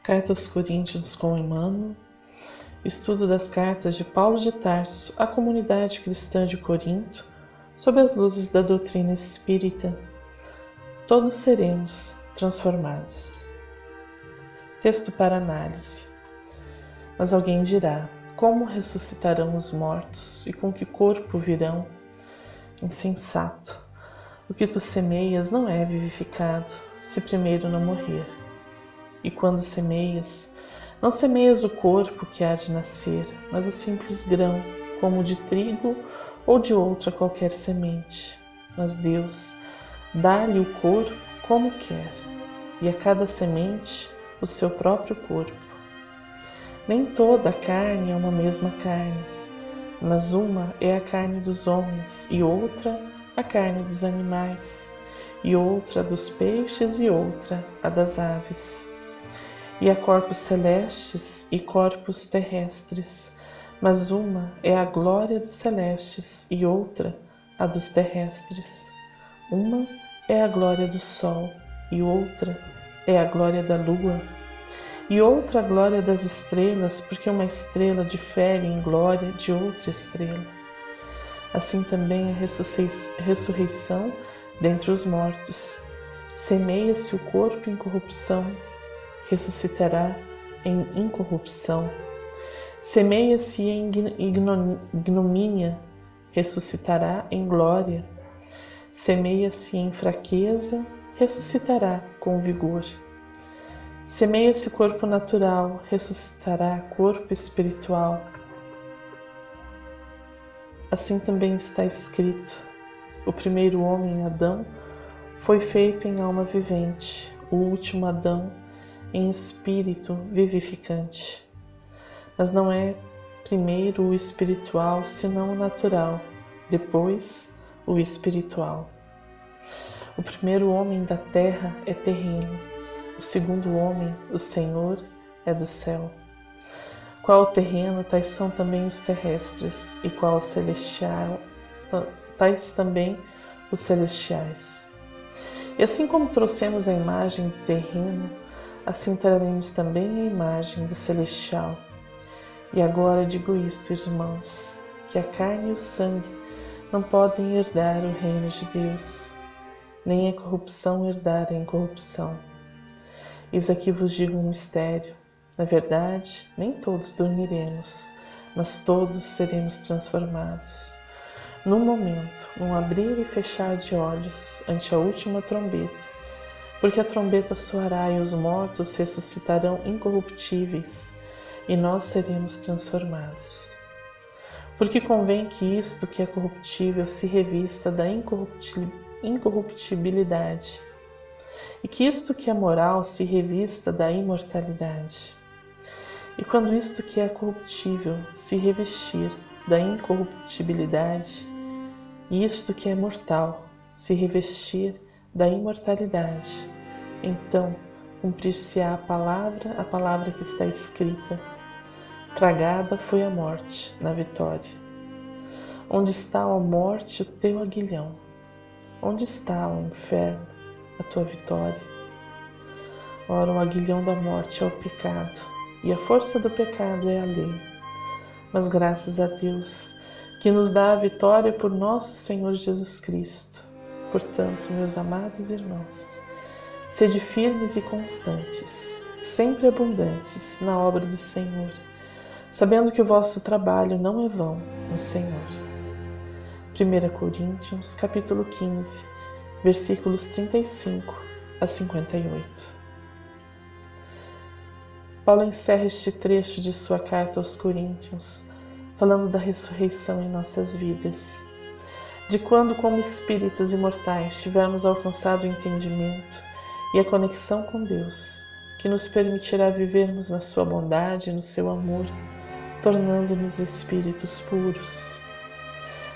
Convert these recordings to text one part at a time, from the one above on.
Carta aos Coríntios com Emmanuel. Estudo das cartas de Paulo de Tarso à comunidade cristã de Corinto, sob as luzes da doutrina espírita. Todos seremos transformados. Texto para análise. Mas alguém dirá: como ressuscitarão os mortos e com que corpo virão? Insensato! O que tu semeias não é vivificado, se primeiro não morrer. E quando semeias, não semeias o corpo que há de nascer, mas o simples grão, como o de trigo ou de outra qualquer semente. Mas Deus dá-lhe o corpo como quer, e a cada semente o seu próprio corpo. Nem toda a carne é uma mesma carne, mas uma é a carne dos homens, e outra a carne dos animais, e outra a dos peixes, e outra a das aves. E há corpos celestes e corpos terrestres, mas uma é a glória dos celestes e outra a dos terrestres. Uma é a glória do sol e outra é a glória da lua, e outra a glória das estrelas, porque uma estrela difere em glória de outra estrela. Assim também a ressurreição dentre os mortos. Semeia-se o corpo em corrupção, ressuscitará em incorrupção. Semeia-se em ignomínia, ressuscitará em glória. Semeia-se em fraqueza, ressuscitará com vigor. Semeia-se corpo natural, ressuscitará corpo espiritual. Assim também está escrito: o primeiro homem, Adão, foi feito em alma vivente, o último Adão em espírito vivificante. Mas não é primeiro o espiritual, senão o natural, depois o espiritual. O primeiro homem da terra é terreno, o segundo homem, o Senhor, é do céu. Qual o terreno, tais são também os terrestres, e qual o celestial, tais também os celestiais. E assim como trouxemos a imagem do terreno, assim traremos também a imagem do celestial. E agora digo isto, irmãos, que a carne e o sangue não podem herdar o reino de Deus, nem a corrupção herdar a incorrupção. Eis aqui vos digo um mistério. Na verdade, nem todos dormiremos, mas todos seremos transformados. Num momento, num abrir e fechar de olhos, ante a última trombeta, porque a trombeta soará e os mortos ressuscitarão incorruptíveis, e nós seremos transformados. Porque convém que isto que é corruptível se revista da incorruptibilidade, e que isto que é moral se revista da imortalidade. E quando isto que é corruptível se revestir da incorruptibilidade, e isto que é mortal se revestir da imortalidade, então cumprir-se-á a palavra que está escrita: tragada foi a morte na vitória. Onde está, ó morte, o teu aguilhão? Onde está, ó inferno, a tua vitória? Ora, o aguilhão da morte é o pecado, e a força do pecado é a lei. Mas graças a Deus, que nos dá a vitória por nosso Senhor Jesus Cristo. Portanto, meus amados irmãos, sede firmes e constantes, sempre abundantes na obra do Senhor, sabendo que o vosso trabalho não é vão no Senhor. 1 Coríntios, capítulo 15, versículos 35 a 58. Paulo encerra este trecho de sua carta aos Coríntios, falando da ressurreição em nossas vidas, de quando, como espíritos imortais, tivermos alcançado o entendimento e a conexão com Deus, que nos permitirá vivermos na sua bondade e no seu amor, tornando-nos espíritos puros.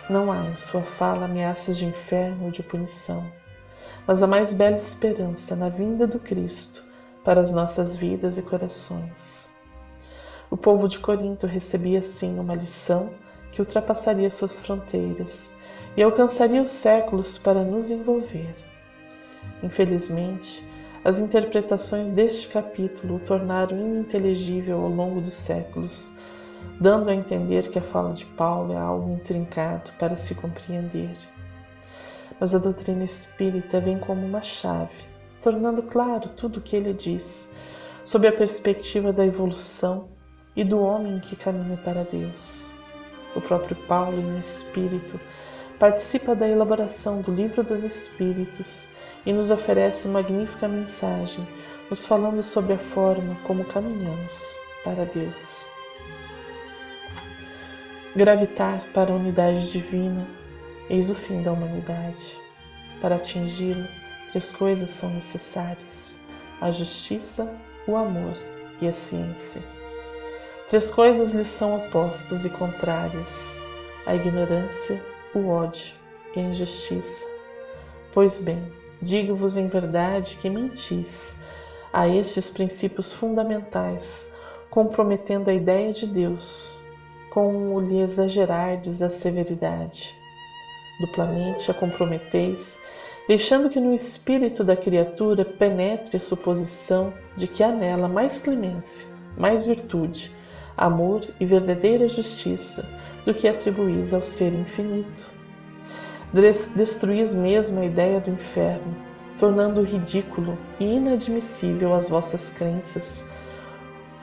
Não há em sua fala ameaças de inferno ou de punição, mas a mais bela esperança na vinda do Cristo para as nossas vidas e corações. O povo de Corinto recebia assim uma lição que ultrapassaria suas fronteiras e alcançaria os séculos para nos envolver. Infelizmente, As interpretações deste capítulo o tornaram ininteligível ao longo dos séculos, dando a entender que a fala de Paulo é algo intrincado para se compreender. Mas a doutrina espírita vem como uma chave, tornando claro tudo o que ele diz, sob a perspectiva da evolução e do homem que caminha para Deus. O próprio Paulo, em espírito, participa da elaboração do Livro dos Espíritos e nos oferece magnífica mensagem, nos falando sobre a forma como caminhamos para Deus. Gravitar para a unidade divina, eis o fim da humanidade. Para atingi-lo, 3 coisas são necessárias: a justiça, o amor e a ciência. 3 coisas lhes são opostas e contrárias: a ignorância, o ódio e a injustiça. Pois bem, digo-vos em verdade que mentis a estes princípios fundamentais, comprometendo a ideia de Deus, com o lhe exagerardes a severidade. Duplamente a comprometeis, deixando que no espírito da criatura penetre a suposição de que há nela mais clemência, mais virtude, amor e verdadeira justiça do que atribuís ao ser infinito. Destruís mesmo a ideia do inferno, tornando ridículo e inadmissível as vossas crenças,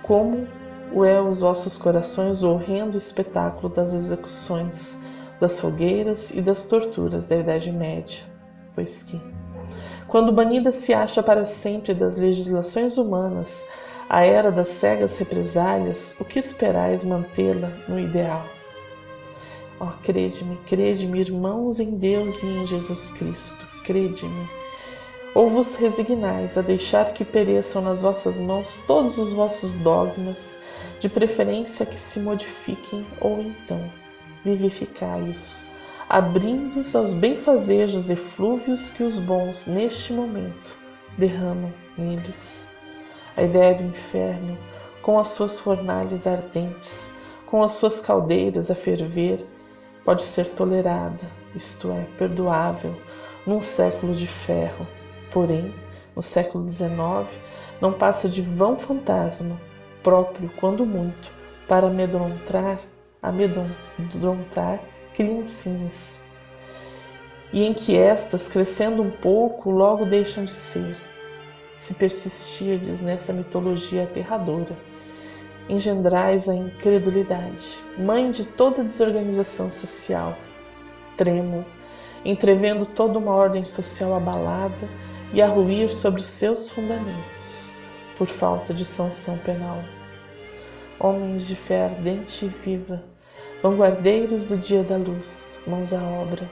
como o é os vossos corações o horrendo espetáculo das execuções, das fogueiras e das torturas da Idade Média. Pois que, quando banida se acha para sempre das legislações humanas a era das cegas represálias, o que esperais mantê-la no ideal? Ó, crede-me, irmãos em Deus e em Jesus Cristo, crede-me. Ou vos resignais a deixar que pereçam nas vossas mãos todos os vossos dogmas, de preferência que se modifiquem, ou então vivificai-os, abrindo-os aos benfazejos eflúvios que os bons, neste momento, derramam neles. A ideia do inferno, com as suas fornalhas ardentes, com as suas caldeiras a ferver, pode ser tolerada, isto é, perdoável, num século de ferro. Porém, no século XIX, não passa de vão fantasma, próprio, quando muito, para amedrontar criancinhas, e em que estas, crescendo um pouco, logo deixam de ser. Se persistirdes nessa mitologia aterradora, engendrais a incredulidade, mãe de toda desorganização social. Tremo, entrevendo toda uma ordem social abalada e a ruir sobre os seus fundamentos, por falta de sanção penal. Homens de fé ardente e viva, vanguardeiros do dia da luz, mãos à obra,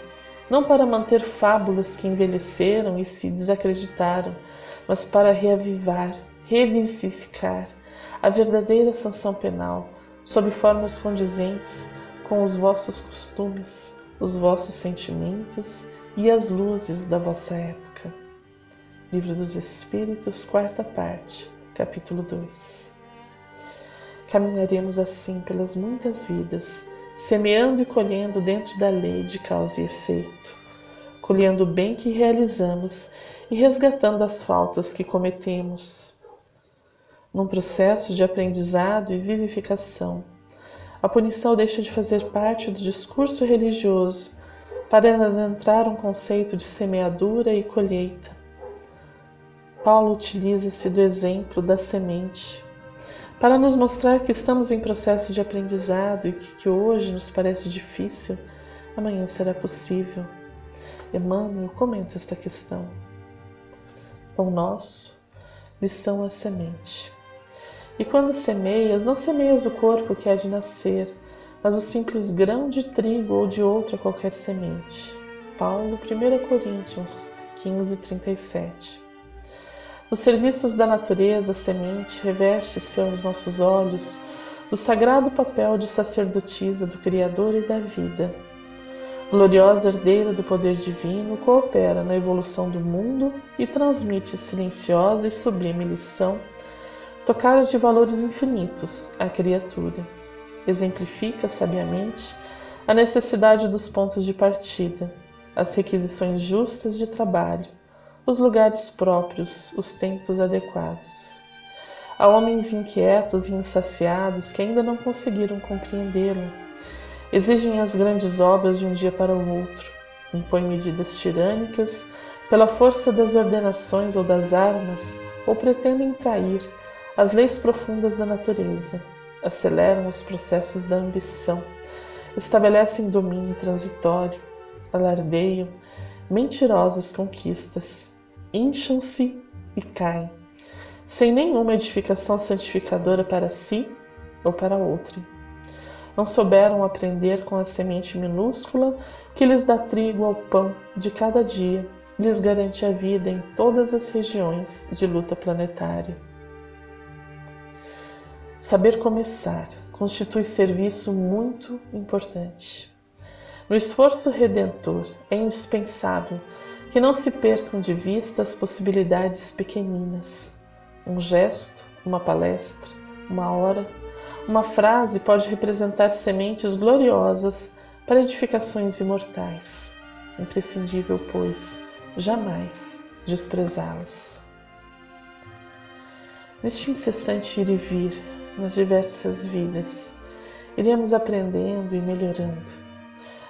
não para manter fábulas que envelheceram e se desacreditaram, mas para revivificar a verdadeira sanção penal, sob formas condizentes com os vossos costumes, os vossos sentimentos e as luzes da vossa época. Livro dos Espíritos, 4ª parte, capítulo 2. Caminharemos assim pelas muitas vidas, semeando e colhendo dentro da lei de causa e efeito, colhendo o bem que realizamos e resgatando as faltas que cometemos. Num processo de aprendizado e vivificação, a punição deixa de fazer parte do discurso religioso para adentrar um conceito de semeadura e colheita. Paulo utiliza-se do exemplo da semente para nos mostrar que estamos em processo de aprendizado e que hoje nos parece difícil, amanhã será possível. Emmanuel comenta esta questão. Pão nosso, lição a semente. E quando semeias, não semeias o corpo que há de nascer, mas o simples grão de trigo ou de outra qualquer semente. Paulo, 1 Coríntios 15:37. Nos serviços da natureza, a semente reveste-se aos nossos olhos do sagrado papel de sacerdotisa do Criador e da vida. Gloriosa herdeira do poder divino, coopera na evolução do mundo e transmite silenciosa e sublime lição, tocada de valores infinitos à criatura. Exemplifica sabiamente a necessidade dos pontos de partida, as requisições justas de trabalho, os lugares próprios, os tempos adequados. Há homens inquietos e insaciados que ainda não conseguiram compreendê-lo. Exigem as grandes obras de um dia para o outro, impõem medidas tirânicas pela força das ordenações ou das armas, ou pretendem trair as leis profundas da natureza, aceleram os processos da ambição, estabelecem domínio transitório, alardeiam mentirosas conquistas, incham-se e caem, sem nenhuma edificação santificadora para si ou para outrem. Não souberam aprender com a semente minúscula que lhes dá trigo ao pão de cada dia, lhes garante a vida em todas as regiões de luta planetária. Saber começar constitui serviço muito importante. No esforço redentor é indispensável que não se percam de vista as possibilidades pequeninas. Um gesto, uma palestra, uma hora, uma frase pode representar sementes gloriosas para edificações imortais. Imprescindível, pois, jamais desprezá-las. Neste incessante ir e vir, nas diversas vidas, iremos aprendendo e melhorando,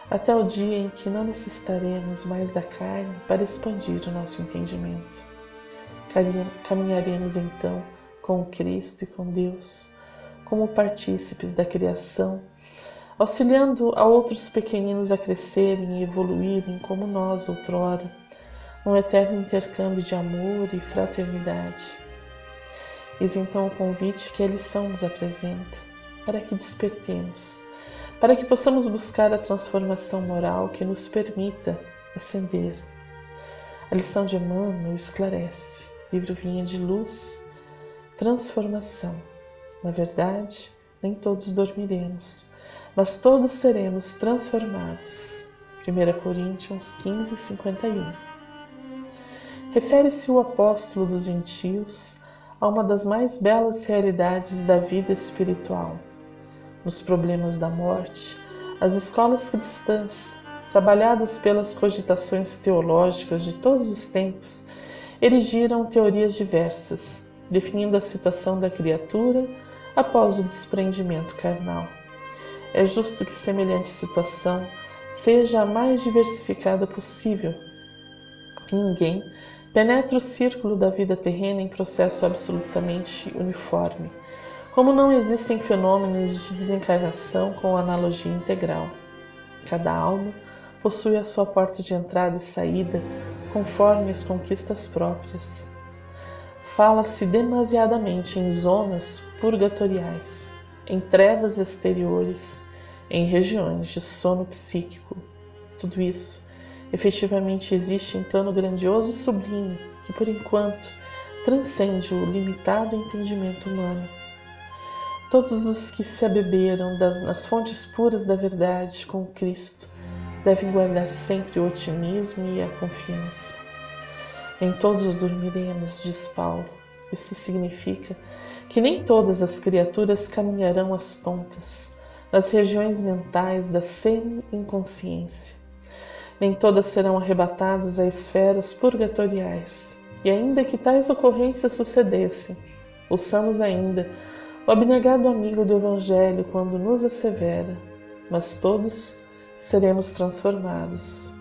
até o dia em que não necessitaremos mais da carne para expandir o nosso entendimento. Caminharemos então com Cristo e com Deus, como partícipes da criação, auxiliando a outros pequeninos a crescerem e evoluírem como nós outrora, num eterno intercâmbio de amor e fraternidade. Eis então o convite que a lição nos apresenta, para que despertemos, para que possamos buscar a transformação moral que nos permita ascender. A lição de Emmanuel esclarece, livro Vinha de Luz, transformação. Na verdade, nem todos dormiremos, mas todos seremos transformados. 1 Coríntios 15, 51. Refere-se o apóstolo dos gentios a uma das mais belas realidades da vida espiritual. Nos problemas da morte, as escolas cristãs, trabalhadas pelas cogitações teológicas de todos os tempos, erigiram teorias diversas, definindo a situação da criatura após o desprendimento carnal. É justo que semelhante situação seja a mais diversificada possível. Ninguém penetra o círculo da vida terrena em processo absolutamente uniforme, como não existem fenômenos de desencarnação com analogia integral. Cada alma possui a sua porta de entrada e saída conforme as conquistas próprias. Fala-se demasiadamente em zonas purgatoriais, em trevas exteriores, em regiões de sono psíquico. Tudo isso efetivamente existe em plano grandioso e sublime que, por enquanto, transcende o limitado entendimento humano. Todos os que se abeberam nas fontes puras da verdade com Cristo devem guardar sempre o otimismo e a confiança. Nem todos dormiremos, diz Paulo. Isso significa que nem todas as criaturas caminharão às tontas, nas regiões mentais da semi-inconsciência. Nem todas serão arrebatadas a esferas purgatoriais. E ainda que tais ocorrências sucedessem, ouçamos ainda o abnegado amigo do Evangelho quando nos assevera, mas todos seremos transformados.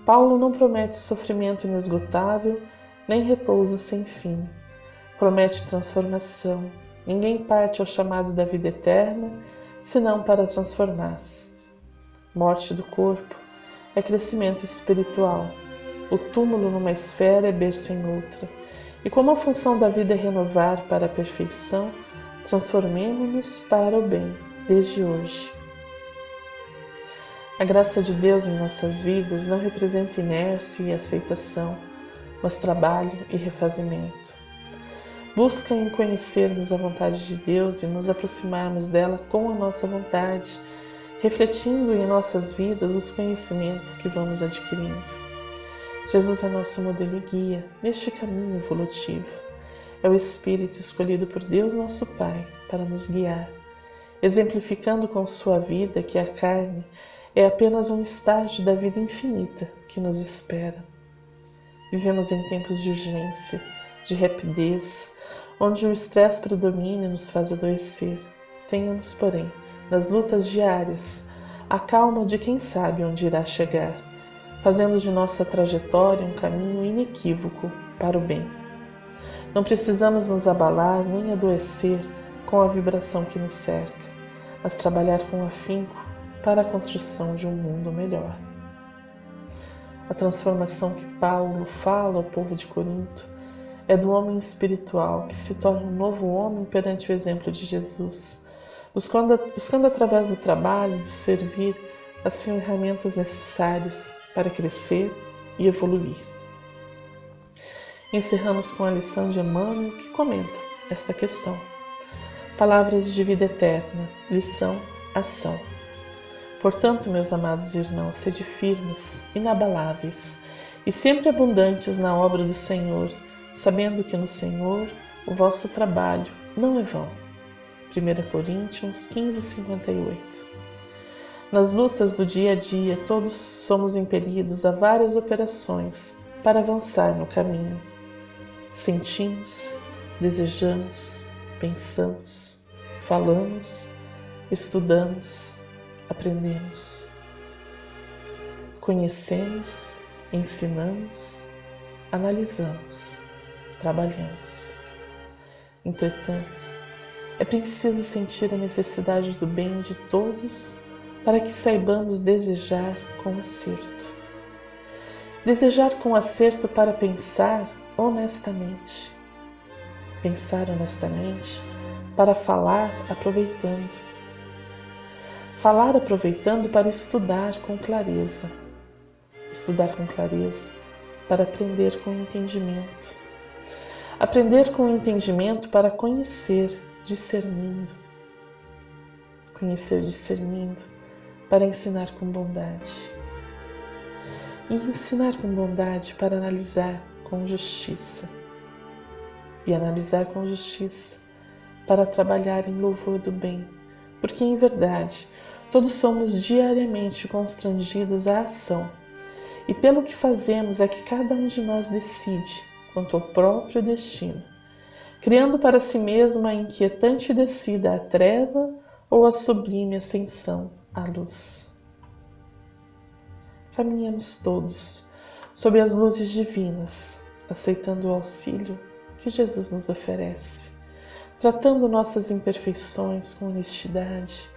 Paulo não promete sofrimento inesgotável, nem repouso sem fim. Promete transformação. Ninguém parte ao chamado da vida eterna, senão para transformar-se. Morte do corpo é crescimento espiritual. O túmulo numa esfera é berço em outra. E como a função da vida é renovar para a perfeição, transformemo-nos para o bem, desde hoje. A graça de Deus em nossas vidas não representa inércia e aceitação, mas trabalho e refazimento. Busca em conhecermos a vontade de Deus e nos aproximarmos dela com a nossa vontade, refletindo em nossas vidas os conhecimentos que vamos adquirindo. Jesus é nosso modelo e guia neste caminho evolutivo. É o Espírito escolhido por Deus nosso Pai para nos guiar, exemplificando com sua vida que a carne é apenas um estágio da vida infinita que nos espera. Vivemos em tempos de urgência, de rapidez, onde o estresse predomina e nos faz adoecer. Tenhamos, porém, nas lutas diárias, a calma de quem sabe onde irá chegar, fazendo de nossa trajetória um caminho inequívoco para o bem. Não precisamos nos abalar nem adoecer com a vibração que nos cerca, mas trabalhar com afinco para a construção de um mundo melhor. A transformação que Paulo fala ao povo de Corinto é do homem espiritual que se torna um novo homem perante o exemplo de Jesus, buscando através do trabalho, de servir, as ferramentas necessárias para crescer e evoluir. Encerramos com a lição de Emmanuel que comenta esta questão. Palavras de vida eterna, lição, ação. Portanto, meus amados irmãos, sede firmes, inabaláveis e sempre abundantes na obra do Senhor, sabendo que no Senhor o vosso trabalho não é vão. 1 Coríntios 15:58. Nas lutas do dia a dia, todos somos impelidos a várias operações para avançar no caminho. Sentimos, desejamos, pensamos, falamos, estudamos, aprendemos, conhecemos, ensinamos, analisamos, trabalhamos. Entretanto, é preciso sentir a necessidade do bem de todos para que saibamos desejar com acerto. Desejar com acerto para pensar honestamente. Pensar honestamente para falar aproveitando. Falar aproveitando para estudar com clareza. Estudar com clareza para aprender com entendimento. Aprender com entendimento para conhecer, discernindo. Conhecer discernindo para ensinar com bondade. E ensinar com bondade para analisar com justiça. E analisar com justiça para trabalhar em louvor do bem, porque em verdade todos somos diariamente constrangidos à ação, e pelo que fazemos é que cada um de nós decide quanto ao próprio destino, criando para si mesmo a inquietante descida à treva ou a sublime ascensão à luz. Caminhamos todos sob as luzes divinas, aceitando o auxílio que Jesus nos oferece, tratando nossas imperfeições com honestidade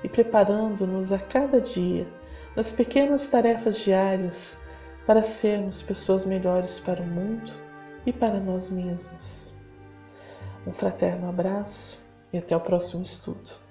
e preparando-nos a cada dia nas pequenas tarefas diárias para sermos pessoas melhores para o mundo e para nós mesmos. Um fraterno abraço e até o próximo estudo.